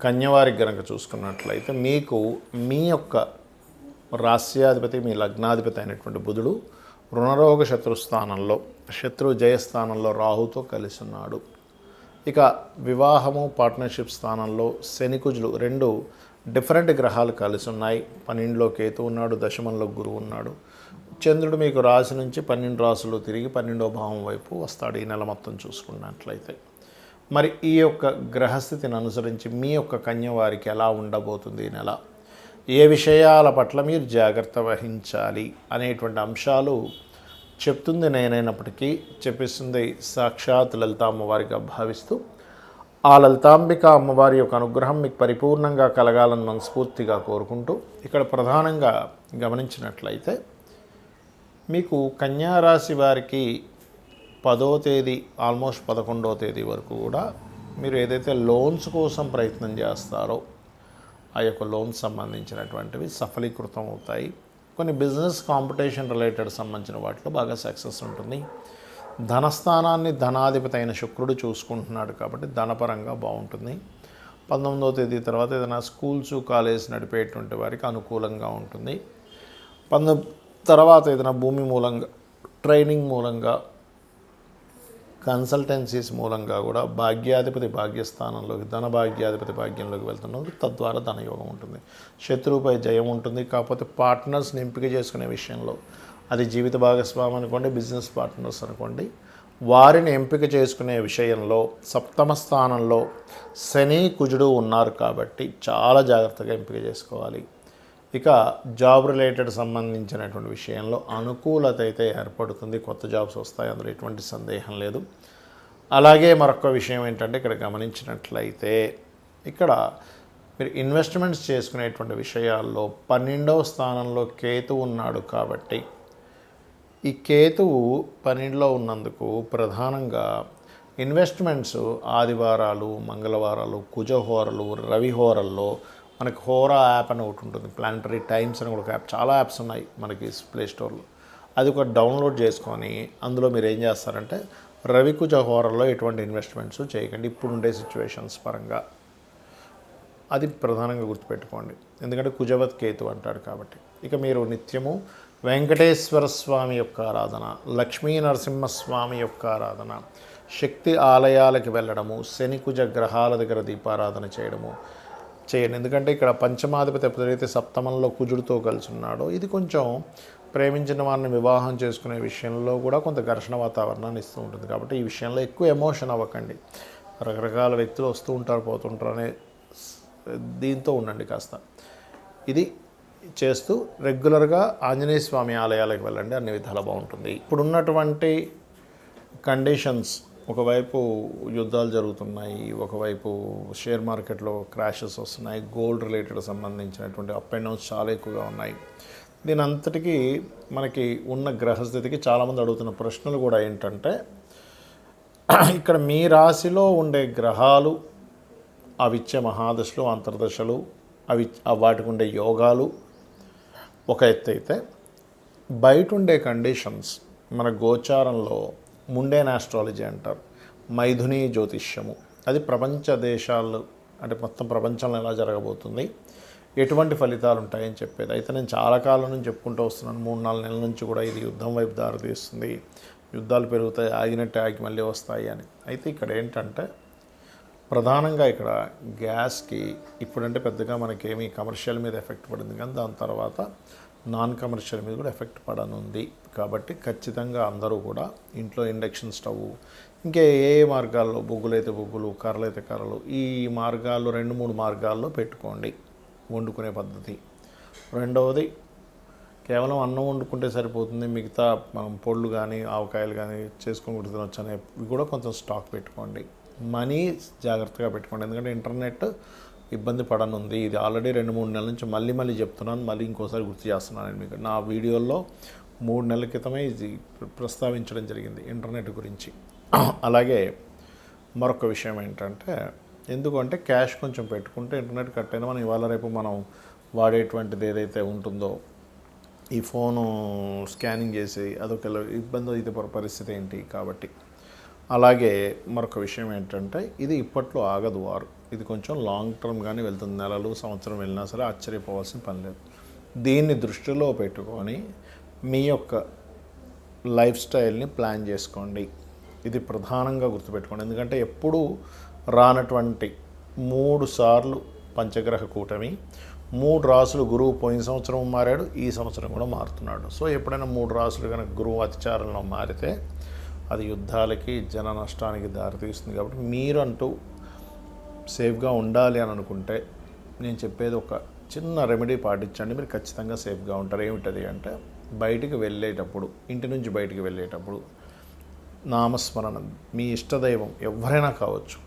కన్యవారికి గనక చూసుకున్నట్లయితే మీకు మీ యొక్క రాస్యాధిపతి మీ లగ్నాధిపతి అయినటువంటి బుధుడు రుణరోగ శత్రుస్థానంలో శత్రు జయస్థానంలో రాహుతో కలిసి ఉన్నాడు. ఇక వివాహము పార్ట్నర్షిప్ స్థానంలో శనికుజులు రెండు డిఫరెంట్ గ్రహాలు కలిసి ఉన్నాయి. 12లో కేతు ఉన్నాడు, దశమంలో గురువు ఉన్నాడు. చంద్రుడు మీకు రాశి నుంచి 12 రాశులు తిరిగి 12వ భావం వైపు వస్తాడు ఈ నెల మొత్తం చూసుకున్నట్లయితే. మరి ఈ యొక్క గ్రహస్థితిని అనుసరించి మీ యొక్క కన్య వారికి ఎలా ఉండబోతుంది ఈ నెల, ఏ విషయాల పట్ల మీరు జాగ్రత్త వహించాలి అనేటువంటి అంశాలు చెప్తుంది నేనైనప్పటికీ చెప్పిస్తుంది సాక్షాత్ లలిత అమ్మవారిగా భావిస్తూ, ఆ లలితాంబిక అమ్మవారి యొక్క అనుగ్రహం మీకు పరిపూర్ణంగా కలగాలని మనస్ఫూర్తిగా కోరుకుంటూ, ఇక్కడ ప్రధానంగా గమనించినట్లయితే మీకు కన్యారాశి వారికి 10వ తేదీ ఆల్మోస్ట్ 11వ తేదీ వరకు కూడా మీరు ఏదైతే లోన్స్ కోసం ప్రయత్నం చేస్తారో ఆ యొక్క లోన్స్ సంబంధించినటువంటివి సఫలీకృతం అవుతాయి. కొన్ని బిజినెస్ కాంపిటీషన్ రిలేటెడ్ సంబంధించిన వాటిలో బాగా సక్సెస్ ఉంటుంది. ధనస్థానాన్ని ధనాధిపతి అయిన శుక్రుడు చూసుకుంటున్నాడు కాబట్టి ధనపరంగా బాగుంటుంది. 19వ తేదీ తర్వాత ఏదైనా స్కూల్స్ కాలేజ్ నడిపేటువంటి వారికి అనుకూలంగా ఉంటుంది. తర్వాత ఏదైనా భూమి మూలంగా ట్రైనింగ్ మూలంగా కన్సల్టెన్సీస్ మూలంగా కూడా భాగ్యాధిపతి భాగ్యస్థానంలోకి ధన భాగ్యాధిపతి భాగ్యంలోకి వెళ్తున్నప్పుడు తద్వారా ధనయోగం ఉంటుంది. శత్రువుపై జయం ఉంటుంది. కాకపోతే పార్ట్నర్స్ని ఎంపిక చేసుకునే విషయంలో అది జీవిత భాగస్వామి అనుకోండి, బిజినెస్ పార్ట్నర్స్ అనుకోండి, వారిని ఎంపిక చేసుకునే విషయంలో 7వ స్థానంలో శని కుజుడు ఉన్నారు కాబట్టి చాలా జాగ్రత్తగా ఎంపిక చేసుకోవాలి. ఇక జాబ్ రిలేటెడ్ సంబంధించినటువంటి విషయంలో అనుకూలత అయితే ఏర్పడుతుంది. కొత్త జాబ్స్ వస్తాయి, అందులో ఎటువంటి సందేహం లేదు. అలాగే మరొక విషయం ఏంటంటే ఇక్కడ గమనించినట్లయితే ఇక్కడ మీరు ఇన్వెస్ట్మెంట్స్ చేసుకునేటువంటి విషయాల్లో 12వ స్థానంలో కేతు ఉన్నాడు కాబట్టి ఈ కేతువు 12లో ఉన్నందుకు ప్రధానంగా ఇన్వెస్ట్మెంట్స్ ఆదివారాలు, మంగళవారాలు, కుజహోరలు, రవిహోరల్లో మనకి హోరా యాప్ అని ఒకటి ఉంటుంది, ప్లానటరీ టైమ్స్ అని ఒక యాప్, చాలా యాప్స్ ఉన్నాయి మనకి ప్లే స్టోర్లో. అది ఒక డౌన్లోడ్ చేసుకొని అందులో మీరు ఏం చేస్తారంటే రవికుజ హోరల్లో ఎటువంటి ఇన్వెస్ట్మెంట్స్ చేయకండి ఇప్పుడుండే సిచ్యువేషన్స్ పరంగా. అది ప్రధానంగా గుర్తుపెట్టుకోండి, ఎందుకంటే కుజవత్ కేతు అంటాడు కాబట్టి. ఇక మీరు నిత్యము వెంకటేశ్వర స్వామి యొక్క ఆరాధన, లక్ష్మీ నరసింహస్వామి యొక్క ఆరాధన, శక్తి ఆలయాలకు వెళ్ళడము, శనికుజ గ్రహాల దగ్గర దీపారాధన చేయడము చేయండి. ఎందుకంటే ఇక్కడ పంచమాధిపతి ఎప్పుడైతే సప్తమంలో కుజుడితో కలిసి ఉన్నాడో ఇది కొంచెం ప్రేమించిన వారిని వివాహం చేసుకునే విషయంలో కూడా కొంత ఘర్షణ వాతావరణాన్ని ఇస్తూ ఉంటుంది. కాబట్టి ఈ విషయంలో ఎక్కువ ఎమోషన్ అవ్వకండి. రకరకాల వ్యక్తులు వస్తూ ఉంటారు, పోతుంటారు అనే దీంతో ఉండండి కాస్త. ఇది చేస్తూ రెగ్యులర్గా ఆంజనేయ స్వామి ఆలయాలకు వెళ్ళండి, అన్ని విధాలు బాగుంటుంది. ఇప్పుడున్నటువంటి కండిషన్స్, ఒకవైపు యుద్ధాలు జరుగుతున్నాయి, ఒకవైపు షేర్ మార్కెట్లో క్రాషెస్ వస్తున్నాయి, గోల్డ్ రిలేటెడ్ సంబంధించినటువంటి అప్ అండ్ డౌన్స్ చాలా ఎక్కువగా ఉన్నాయి. దీని అంతటికీ మనకి ఉన్న గ్రహస్థితికి చాలామంది అడుగుతున్న ప్రశ్నలు కూడా ఏంటంటే ఇక్కడ మీ రాశిలో ఉండే గ్రహాలు అవిచ్చే మహాదశలు, అంతర్దశలు, వాటికి ఉండే యోగాలు ఒక ఎత్తు అయితే, బయట ఉండే కండిషన్స్ మన గోచారంలో ముండేన్ ఆస్ట్రాలజీ అంటారు, మైథుని జ్యోతిష్యము, అది ప్రపంచ దేశాలు అంటే మొత్తం ప్రపంచంలో ఎలా జరగబోతుంది, ఎటువంటి ఫలితాలు ఉంటాయని చెప్పేది. అయితే నేను చాలా కాలం నుంచి చెప్పుకుంటూ వస్తున్నాను, 3-4 నెలల నుంచి కూడా ఇది యుద్ధం వైపు దారితీస్తుంది, యుద్ధాలు పెరుగుతాయి, ఆగినట్టు ఆగి మళ్ళీ వస్తాయి అని. అయితే ఇక్కడ ఏంటంటే ప్రధానంగా ఇక్కడ గ్యాస్కి ఇప్పుడంటే పెద్దగా మనకేమీ కమర్షియల్ మీద ఎఫెక్ట్ పడింది, కానీ దాని తర్వాత నాన్ కమర్షియల్ మీద కూడా ఎఫెక్ట్ పడనుంది. కాబట్టి ఖచ్చితంగా అందరూ కూడా ఇంట్లో ఇండక్షన్ స్టవ్, ఇంకా ఏ మార్గాల్లో, బొగ్గులైతే బొగ్గులు, కర్రలైతే కర్రలు, ఈ మార్గాల్లో 2-3 మార్గాల్లో పెట్టుకోండి వండుకునే పద్ధతి. రెండవది, కేవలం అన్నం వండుకుంటే సరిపోతుంది, మిగతా మనం పొళ్ళు కానీ ఆవకాయలు కానీ చేసుకొని తినొచ్చు అనేవి కూడా కొంచెం స్టాక్ పెట్టుకోండి. మనీ జాగ్రత్తగా పెట్టుకోండి, ఎందుకంటే ఇంటర్నెట్ ఇబ్బంది పడనుంది. ఇది ఆల్రెడీ 2-3 నెలల నుంచి మళ్ళీ చెప్తున్నాను, మళ్ళీ ఇంకోసారి గుర్తు చేస్తున్నాను మీకు. నా వీడియోల్లో 3 నెలల క్రితమే ఇది ప్రస్తావించడం జరిగింది ఇంటర్నెట్ గురించి. అలాగే మరొక విషయం ఏంటంటే, ఎందుకంటే క్యాష్ కొంచెం పెట్టుకుంటే ఇంటర్నెట్ కట్ అయినా మనం ఇవాళ రేపు మనం వాడేటువంటిది ఏదైతే ఉంటుందో ఈ ఫోను స్కానింగ్ చేసి అదొక ఇబ్బంది అయితే పరిస్థితి ఏంటి. కాబట్టి అలాగే మరొక విషయం ఏంటంటే, ఇది ఇప్పట్లో ఆగదు వారు. ఇది కొంచెం లాంగ్ టర్మ్ కానీ వెళ్తుంది, నెలలు సంవత్సరం వెళ్ళినా సరే ఆశ్చర్యపోవాల్సిన పని లేదు. దీన్ని దృష్టిలో పెట్టుకొని మీ యొక్క లైఫ్ స్టైల్ని ప్లాన్ చేసుకోండి. ఇది ప్రధానంగా గుర్తుపెట్టుకోండి. ఎందుకంటే ఎప్పుడూ రానటువంటి 3 సార్లు పంచగ్రహ కూటమి, 3 రాసులు గురువు పోయిన సంవత్సరం మారాడు, ఈ సంవత్సరం కూడా మారుతున్నాడు. సో ఎప్పుడైనా 3 రాసులు కనుక గురువు అతిచారంలో మారితే అది యుద్ధాలకి, జన నష్టానికి దారితీస్తుంది. కాబట్టి మీరంటూ సేఫ్గా ఉండాలి అని అనుకుంటే నేను చెప్పేది ఒక చిన్న రెమెడీ పాటించండి, మీరు ఖచ్చితంగా సేఫ్గా ఉంటారు. ఏమిటది అంటే, బయటికి వెళ్ళేటప్పుడు, ఇంటి నుంచి బయటికి వెళ్ళేటప్పుడు నామస్మరణ, మీ ఇష్టదైవం ఎవరైనా కావచ్చు,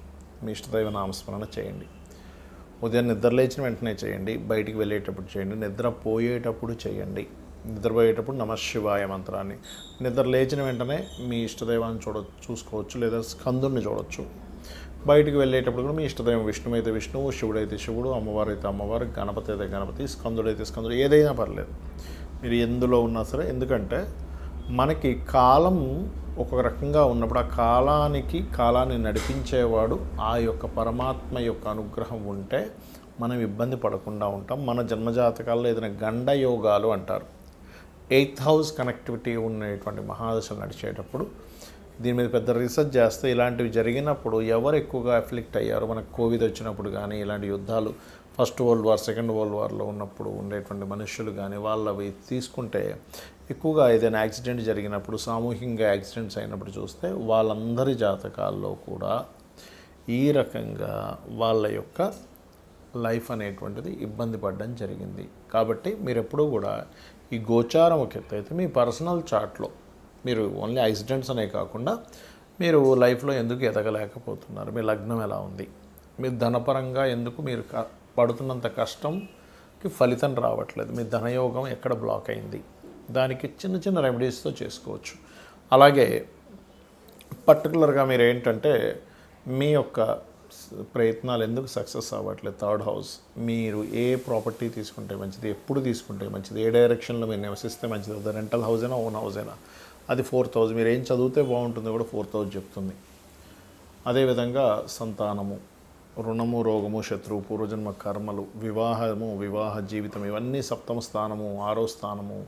మీ ఇష్టదైవ నామస్మరణ చేయండి. ఉదయం నిద్ర లేచిన వెంటనే చేయండి, బయటికి వెళ్ళేటప్పుడు చేయండి, నిద్రపోయేటప్పుడు చేయండి. నిద్రపోయేటప్పుడు నమశివాయ మంత్రాన్ని, నిద్ర లేచిన వెంటనే మీ ఇష్టదైవాన్ని చూసుకోవచ్చు, లేదా స్కందుని చూడవచ్చు. బయటికి వెళ్ళేటప్పుడు కూడా మీ ఇష్టదైవం విష్ణువు అయితే విష్ణువు, శివుడైతే శివుడు, అమ్మవారు అయితే అమ్మవారు, గణపతి అయితే గణపతి, స్కందుడైతే స్కందుడు, ఏదైనా పర్లేదు, మీరు ఎందులో ఉన్నా సరే. ఎందుకంటే మనకి కాలం ఒక రకంగా ఉన్నప్పుడు ఆ కాలాన్ని నడిపించేవాడు ఆ యొక్క పరమాత్మ యొక్క అనుగ్రహం ఉంటే మనం ఇబ్బంది పడకుండా ఉంటాం. మన జన్మజాతకాల్లో ఏదైనా గండ యోగాలు అంటారు, 8th హౌస్ కనెక్టివిటీ ఉన్నటువంటి మహాదశలు నడిచేటప్పుడు దీని మీద పెద్ద రీసెర్చ్ చేస్తే ఇలాంటివి జరిగినప్పుడు ఎవరు ఎక్కువగా అఫ్లిక్ట్ అయ్యారు, మనకు కోవిడ్ వచ్చినప్పుడు కానీ, ఇలాంటి యుద్ధాలు first world war, second world వార్లో ఉన్నప్పుడు ఉండేటువంటి మనుషులు కానీ, వాళ్ళవి తీసుకుంటే ఎక్కువగా ఏదైనా యాక్సిడెంట్ జరిగినప్పుడు, సామూహికంగా యాక్సిడెంట్స్ అయినప్పుడు చూస్తే వాళ్ళందరి జాతకాల్లో కూడా ఈ రకంగా వాళ్ళ యొక్క లైఫ్ అనేటువంటిది ఇబ్బంది పడడం జరిగింది. కాబట్టి మీరు ఎప్పుడూ కూడా ఈ గోచారం ఒక ఎత్తు అయితే, మీ పర్సనల్ చార్ట్లో మీరు ఓన్లీ యాక్సిడెంట్స్ అనే కాకుండా మీరు లైఫ్లో ఎందుకు ఎదగలేకపోతున్నారు, మీ లగ్నం ఎలా ఉంది, మీరు ధనపరంగా ఎందుకు మీరు పడుతున్నంత కష్టంకి ఫలితం రావట్లేదు, మీ ధనయోగం ఎక్కడ బ్లాక్ అయింది, దానికి చిన్న చిన్న రెమెడీస్తో చేసుకోవచ్చు. అలాగే పర్టికులర్గా మీరు ఏంటంటే మీ యొక్క ప్రయత్నాలు ఎందుకు సక్సెస్ అవ్వట్లేదు, 3rd హౌస్, మీరు ఏ ప్రాపర్టీ తీసుకుంటే మంచిది, ఎప్పుడు తీసుకుంటే మంచిది, ఏ డైరెక్షన్లో మీరు నివసిస్తే మంచిది, అది రెంటల్ హౌస్ అయినా ఓన్ హౌస్ అయినా, అది 4th హౌస్, మీరు ఏం చదివితే బాగుంటుందో కూడా 4th హౌస్ చెప్తుంది. అదేవిధంగా సంతానము, రుణము, రోగము, శత్రువు, పూర్వజన్మ కర్మలు, వివాహము, వివాహ జీవితం, ఇవన్నీ 7వ స్థానము, 6వ స్థానము,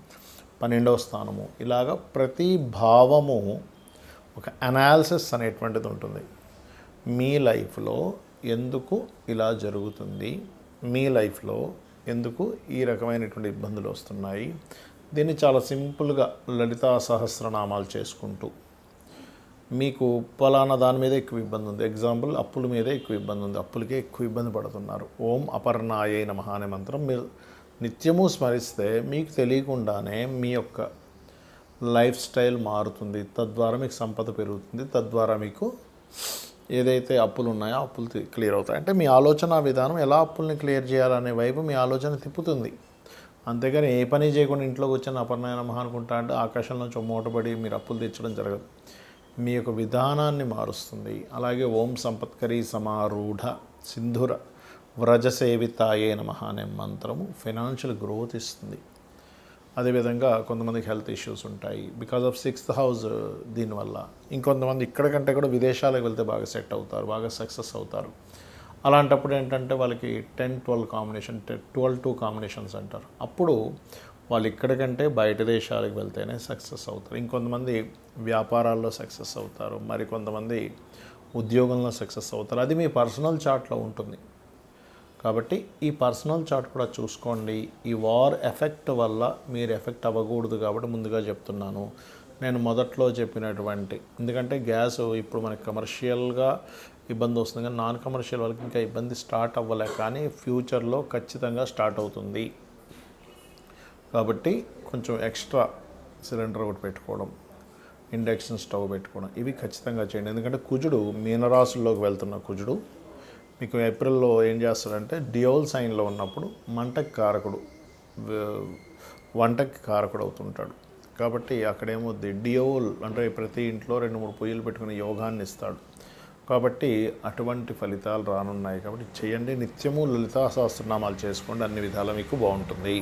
12వ స్థానము, ఇలాగ ప్రతి భావము ఒక అనాలిసిస్ అనేటువంటిది ఉంటుంది. మీ లైఫ్లో ఎందుకు ఇలా జరుగుతుంది, మీ లైఫ్లో ఎందుకు ఈ రకమైనటువంటి ఇబ్బందులు వస్తున్నాయి, దీన్ని చాలా సింపుల్గా లలితా సహస్రనామాలు చేసుకుంటూ, మీకు పలానా దాని మీద ఎక్కువ ఇబ్బంది ఉంది, ఎగ్జాంపుల్ అప్పుల మీదే ఎక్కువ ఇబ్బంది ఉంది, అప్పులకే ఎక్కువ ఇబ్బంది పడుతున్నారు, ఓం అపర్ణాయే నమః అనే మంత్రం మీరు నిత్యము స్మరిస్తే మీకు తెలియకుండానే మీ యొక్క లైఫ్ స్టైల్ మారుతుంది. తద్వారా మీకు సంపద పెరుగుతుంది, తద్వారా మీకు ఏదైతే అప్పులు ఉన్నాయో అప్పులు క్లియర్ అవుతాయి. అంటే మీ ఆలోచన విధానం ఎలా అప్పుల్ని క్లియర్ చేయాలనే వైపు మీ ఆలోచన తిప్పుతుంది. అంతేగాని ఏ పని చేయకుండా ఇంట్లోకి వచ్చిన అపర్ణాయ నమః అనుకుంటా అంటే ఆకాశంలోంచి మూటపడి మీరు అప్పులు తెచ్చడం జరగదు. మీ యొక్క విధానాన్ని మారుస్తుంది. అలాగే ఓం సంపత్కరీ సమారూఢ సింధుర వ్రజసేవితాయే నమః అనే మంత్రము ఫైనాన్షియల్ గ్రోత్ ఇస్తుంది. అదేవిధంగా కొంతమందికి హెల్త్ ఇష్యూస్ ఉంటాయి బికాజ్ ఆఫ్ 6th హౌస్. దీనివల్ల ఇంకొంతమంది ఇక్కడ కంటే కూడా విదేశాలకు వెళ్తే బాగా సెట్ అవుతారు, బాగా సక్సెస్ అవుతారు. అలాంటప్పుడు ఏంటంటే వాళ్ళకి 10-12 కాంబినేషన్, 12-2 కాంబినేషన్స్ అంటారు. అప్పుడు వాళ్ళు ఇక్కడికంటే బయట దేశాలకు వెళ్తేనే సక్సెస్ అవుతారు. ఇంకొంతమంది వ్యాపారాల్లో సక్సెస్ అవుతారు, మరి కొంతమంది ఉద్యోగంలో సక్సెస్ అవుతారు. అది మీ పర్సనల్ చార్ట్లో ఉంటుంది. కాబట్టి ఈ పర్సనల్ చార్ట్ కూడా చూసుకోండి. ఈ వార్ ఎఫెక్ట్ వల్ల మీరు ఎఫెక్ట్ అవ్వకూడదు కాబట్టి ముందుగా చెప్తున్నాను. నేను మొదట్లో చెప్పినటువంటి, ఎందుకంటే గ్యాస్ ఇప్పుడు మనకి కమర్షియల్గా ఇబ్బంది వస్తుంది కానీ నాన్ కమర్షియల్ వాళ్ళకి ఇంకా ఇబ్బంది స్టార్ట్ అవ్వలే, కానీ ఫ్యూచర్లో ఖచ్చితంగా స్టార్ట్ అవుతుంది. కాబట్టి కొంచెం ఎక్స్ట్రా సిలిండర్ ఒకటి పెట్టుకోవడం, ఇండక్షన్ స్టవ్ పెట్టుకోవడం, ఇవి ఖచ్చితంగా చేయండి. ఎందుకంటే కుజుడు మీనరాశుల్లోకి వెళ్తున్న కుజుడు మీకు ఏప్రిల్లో ఏం చేస్తాడంటే డియోల్ సైన్లో ఉన్నప్పుడు మంటకి కారకుడు, వంటకి కారకుడు అవుతుంటాడు. కాబట్టి అక్కడేమో డియోల్ అంటే ప్రతి ఇంట్లో 2-3 పొయ్యిలు పెట్టుకుని యోగాన్ని ఇస్తాడు. కాబట్టి అటువంటి ఫలితాలు రానున్నాయి. కాబట్టి చేయండి. నిత్యము లలితా సహస్రనామాలు చేసుకోండి, అన్ని విధాలా మీకు బాగుంటుంది.